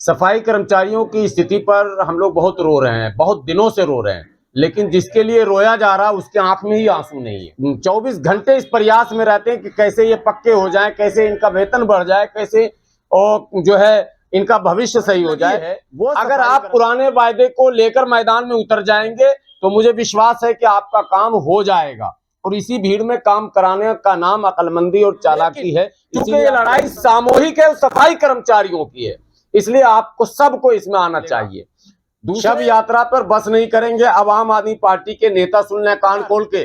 सफाई कर्मचारियों की स्थिति पर हम लोग बहुत रो रहे हैं, बहुत दिनों से रो रहे हैं, लेकिन जिसके लिए रोया जा रहा है उसके आंख में ही आंसू नहीं है। 24 घंटे इस प्रयास में रहते हैं कि कैसे ये पक्के हो जाएं, कैसे इनका वेतन बढ़ जाए, कैसे और जो है इनका भविष्य सही हो जाए। वो अगर आप पुराने वायदे को लेकर मैदान में उतर जाएंगे तो मुझे विश्वास है कि आपका काम हो जाएगा। और इसी भीड़ में काम कराने का नाम अक्लमंदी और चालाकी है। क्योंकि ये लड़ाई सामूहिक है, सफाई कर्मचारियों की है, इसलिए आपको सबको इसमें आना चाहिए। शव यात्रा पर बस नहीं करेंगे। अब आम आदमी पार्टी के नेता सुन लें कान खोल के,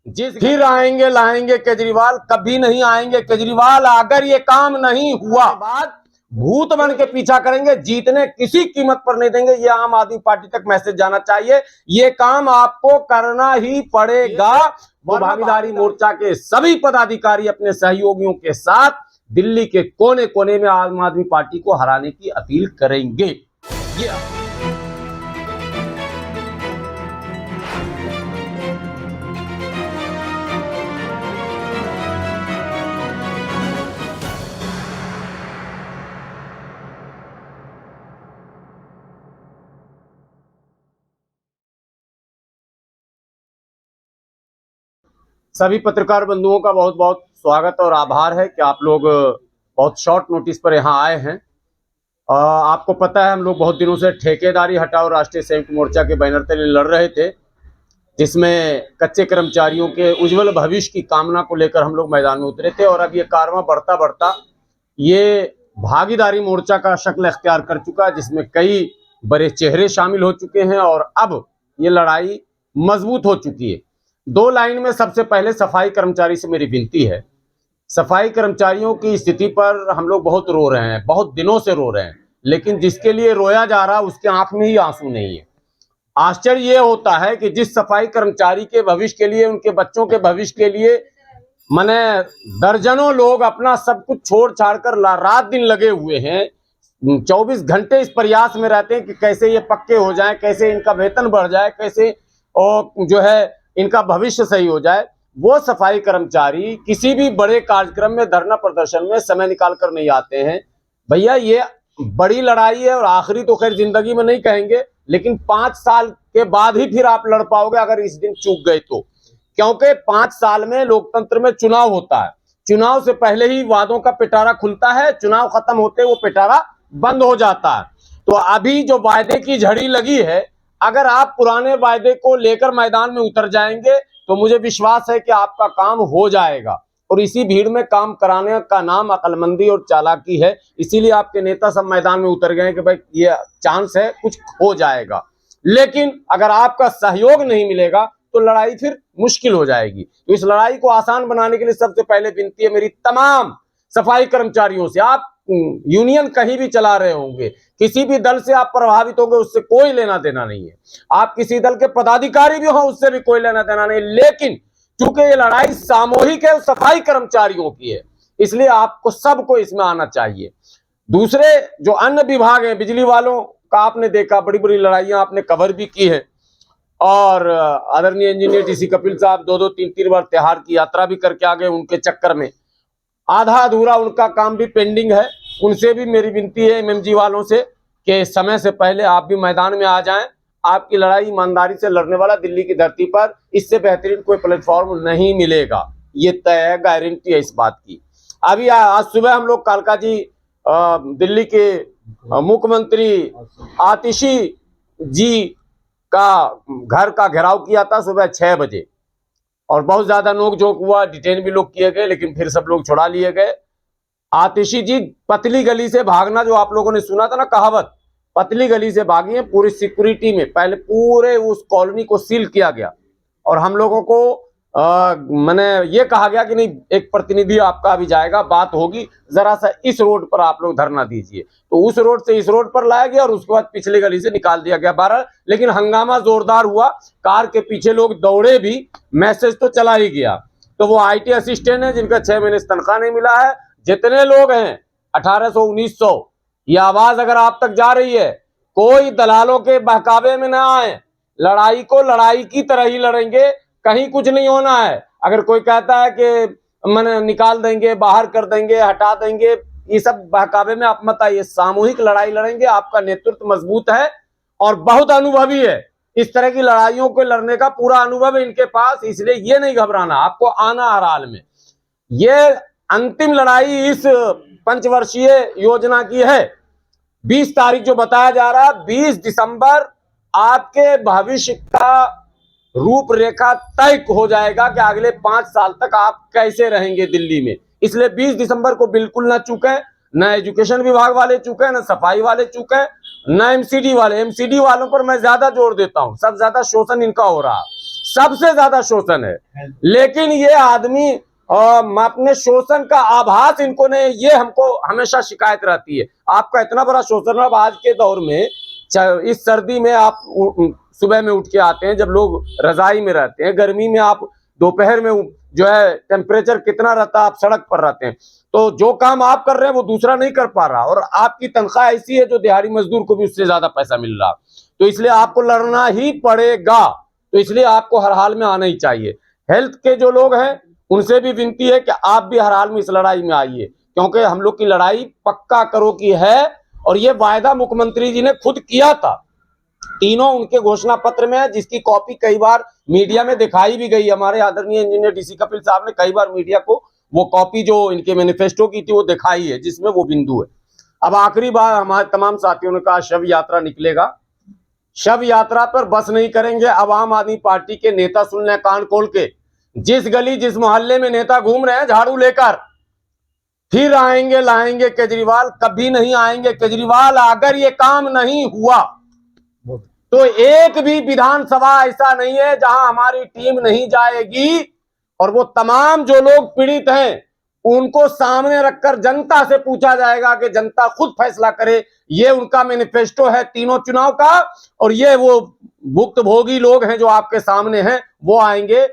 जिस फिर आएंगे लाएंगे केजरीवाल, कभी नहीं आएंगे केजरीवाल। अगर ये काम नहीं हुआ बाद भूत बन के पीछा करेंगे, जीतने किसी कीमत पर नहीं देंगे। ये आम आदमी पार्टी तक मैसेज जाना चाहिए। ये काम आपको करना ही पड़ेगा। वो भागीदारी मोर्चा के सभी पदाधिकारी अपने सहयोगियों के साथ दिल्ली के कोने कोने में आम आदमी पार्टी को हराने की अपील करेंगे। सभी पत्रकार बंधुओं का बहुत बहुत स्वागत और आभार है कि आप लोग बहुत शॉर्ट नोटिस पर यहाँ आए हैं। आपको पता है हम लोग बहुत दिनों से ठेकेदारी हटाओ राष्ट्रीय संयुक्त मोर्चा के बैनर तले लड़ रहे थे, जिसमें कच्चे कर्मचारियों के उज्जवल भविष्य की कामना को लेकर हम लोग मैदान में उतरे थे। और अब ये कारवां बढ़ता बढ़ता ये भागीदारी मोर्चा का शक्ल अख्तियार कर चुका है, जिसमें कई बड़े चेहरे शामिल हो चुके हैं और अब ये लड़ाई मजबूत हो चुकी है। दो लाइन में सबसे पहले सफाई कर्मचारी से मेरी विनती है। सफाई कर्मचारियों की स्थिति पर हम लोग बहुत रो रहे हैं, बहुत दिनों से रो रहे हैं, लेकिन जिसके लिए रोया जा रहा है उसके आंख में ही आंसू नहीं है। आश्चर्य ये होता है कि जिस सफाई कर्मचारी के भविष्य के लिए, उनके बच्चों के भविष्य के लिए माने दर्जनों लोग अपना सब कुछ छोड़ छाड़ कर रात दिन लगे हुए हैं, 24 घंटे इस प्रयास में रहते हैं कि कैसे ये पक्के हो जाएं, कैसे इनका वेतन बढ़ जाए, कैसे और जो है इनका भविष्य सही हो जाए। वो सफाई कर्मचारी किसी भी बड़े कार्यक्रम में, धरना प्रदर्शन में समय निकाल कर नहीं आते हैं। भैया ये बड़ी लड़ाई है और आखिरी तो खैर जिंदगी में नहीं कहेंगे, लेकिन 5 साल के बाद ही फिर आप लड़ पाओगे अगर इस दिन चूक गए तो। क्योंकि 5 साल में लोकतंत्र में चुनाव होता है, चुनाव से पहले ही वादों का पिटारा खुलता है, चुनाव खत्म होते वो पिटारा बंद हो जाता है। तो अभी जो वायदे की झड़ी लगी है, अगर आप पुराने वायदे को लेकर मैदान में उतर जाएंगे तो मुझे विश्वास है कि आपका काम हो जाएगा। और इसी भीड़ में काम कराने का नाम अक्लमंदी और चालाकी है। इसीलिए आपके नेता सब मैदान में उतर गए कि भाई ये चांस है, कुछ हो जाएगा। लेकिन अगर आपका सहयोग नहीं मिलेगा तो लड़ाई फिर मुश्किल हो जाएगी। तो इस लड़ाई को आसान बनाने के लिए सबसे पहले विनती है मेरी तमाम सफाई कर्मचारियों से। आप यूनियन कहीं भी चला रहे होंगे, किसी भी दल से आप प्रभावित होंगे, उससे कोई लेना देना नहीं है। आप किसी दल के पदाधिकारी भी हो, उससे भी कोई लेना देना नहीं। लेकिन चूंकि ये लड़ाई सामूहिक है, सफाई कर्मचारियों की है, इसलिए आपको सबको इसमें आना चाहिए। दूसरे जो अन्य विभाग हैं, बिजली वालों का आपने देखा, बड़ी बड़ी लड़ाइयां आपने कवर भी की है। और आदरणीय इंजीनियर टीसी कपिल साहब 2-2, 3-3 बार त्योहार की यात्रा भी करके आ गए। उनके चक्कर में आधा अधूरा उनका काम भी पेंडिंग है। उनसे भी मेरी विनती है एमएमजी वालों से कि समय से पहले आप भी मैदान में आ जाएं। आपकी लड़ाई ईमानदारी से लड़ने वाला दिल्ली की धरती पर इससे बेहतरीन कोई प्लेटफॉर्म नहीं मिलेगा, ये तय है, गारंटी है इस बात की। अभी आज सुबह हम लोग कालका जी दिल्ली के मुख्यमंत्री आतिशी जी का घर का घेराव किया था सुबह 6 बजे, और बहुत ज्यादा नोक-झोंक हुआ, डिटेन भी लोग किए गए, लेकिन फिर सब लोग छुड़ा लिए गए। आतिशी जी पतली गली से भागना, जो आप लोगों ने सुना था ना कहावत, पतली गली से भागी है पूरी सिक्योरिटी में। पहले पूरे उस कॉलोनी को सील किया गया और हम लोगों को मैंने ये कहा गया कि नहीं, एक प्रतिनिधि आपका अभी जाएगा, बात होगी, जरा सा इस रोड पर आप लोग धरना दीजिए। तो उस रोड से इस रोड पर लाया गया और उसके बाद पिछली गली से निकाल दिया गया 12। लेकिन हंगामा जोरदार हुआ, कार के पीछे लोग दौड़े भी, मैसेज तो चला ही गया। तो वो आईटी असिस्टेंट है जिनका 6 महीने से तनख्वाह नहीं मिला है, जितने लोग हैं 1800, 1900, ये आवाज अगर आप तक जा रही है, कोई दलालों के बहकावे में ना आए। लड़ाई को लड़ाई की तरह ही लड़ेंगे, कहीं कुछ नहीं होना है। अगर कोई कहता है कि मैंने निकाल देंगे, बाहर कर देंगे, हटा देंगे, ये सब बहकावे में आप मत आइए, सामूहिक लड़ाई लड़ेंगे। आपका नेतृत्व मजबूत है और बहुत अनुभवी है, इस तरह की लड़ाइयों को लड़ने का पूरा अनुभव है इनके पास, इसलिए ये नहीं घबराना, आपको आना हर हाल में। ये अंतिम लड़ाई इस पंचवर्षीय योजना की है। 20 तारीख जो बताया जा रहा है, 20 दिसंबर आपके भविष्य का रूपरेखा तय हो जाएगा कि अगले 5 साल तक आप कैसे रहेंगे दिल्ली में। इसलिए 20 दिसंबर को बिल्कुल ना चूके, न एजुकेशन विभाग वाले चूके, न सफाई वाले चूके, न एमसीडी वाले। एमसीडी वालों पर मैं ज्यादा जोर देता हूं, सबसे ज्यादा शोषण इनका हो रहा, सबसे ज्यादा शोषण है। लेकिन ये आदमी अपने शोषण का आभास इनको ने, ये हमको हमेशा शिकायत रहती है, आपका इतना बड़ा शोषण। अब आज के दौर में इस सर्दी में आप सुबह में उठ के आते हैं, जब लोग रजाई में रहते हैं, गर्मी में आप दोपहर में जो है टेम्परेचर कितना रहता है, आप सड़क पर रहते हैं, तो जो काम आप कर रहे हैं वो दूसरा नहीं कर पा रहा, और आपकी तनख्वाह ऐसी है जो दिहाड़ी मजदूर को भी उससे ज्यादा पैसा मिल रहा, तो इसलिए आपको लड़ना ही पड़ेगा। तो इसलिए आपको हर हाल में आना ही चाहिए। हेल्थ के जो लोग हैं उनसे भी विनती है कि आप भी हर हाल में इस लड़ाई में आइए, क्योंकि हम लोग की लड़ाई पक्का करो की है, और ये वायदा मुख्यमंत्री जी ने खुद किया था, तीनों उनके घोषणा पत्र में है, जिसकी कॉपी कई बार मीडिया में दिखाई भी गई। हमारे आदरणीय इंजीनियर डीसी कपिल साहब ने कई बार मीडिया को वो कॉपी जो इनके मैनिफेस्टो की थी वो दिखाई है, जिसमें वो बिंदु है। अब आखिरी बार हमारे तमाम साथियों ने कहा शव यात्रा निकलेगा, शव यात्रा पर बस नहीं करेंगे। अब आम आदमी पार्टी के नेता सुन लें कान खोल के, जिस गली जिस मोहल्ले में नेता घूम रहे हैं झाड़ू लेकर, फिर आएंगे लाएंगे केजरीवाल, कभी नहीं आएंगे केजरीवाल। अगर ये काम नहीं हुआ तो एक भी विधानसभा ऐसा नहीं है जहां हमारी टीम नहीं जाएगी, और वो तमाम जो लोग पीड़ित हैं उनको सामने रखकर जनता से पूछा जाएगा कि जनता खुद फैसला करे। ये उनका मैनिफेस्टो है तीनों चुनाव का, और ये वो भुक्तभोगी लोग हैं जो आपके सामने हैं, वो आएंगे।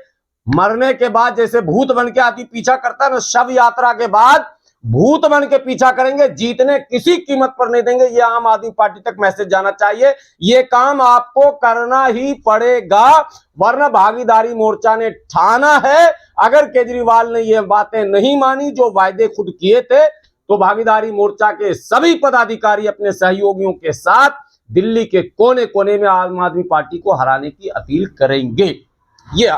मरने के बाद जैसे भूत बन के आदमी पीछा करता है ना, शव यात्रा के बाद भूत बन के पीछा करेंगे, जीतने किसी कीमत पर नहीं देंगे। ये आम आदमी पार्टी तक मैसेज जाना चाहिए, ये काम आपको करना ही पड़ेगा, वरना भागीदारी मोर्चा ने ठाना है। अगर केजरीवाल ने ये बातें नहीं मानी जो वायदे खुद किए थे, तो भागीदारी मोर्चा के सभी पदाधिकारी अपने सहयोगियों के साथ दिल्ली के कोने कोने में आम आदमी पार्टी को हराने की अपील करेंगे। ये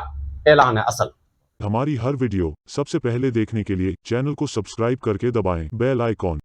ऐलान है असल। हमारी हर वीडियो सबसे पहले देखने के लिए चैनल को सब्सक्राइब करके दबाएं बेल आइकॉन।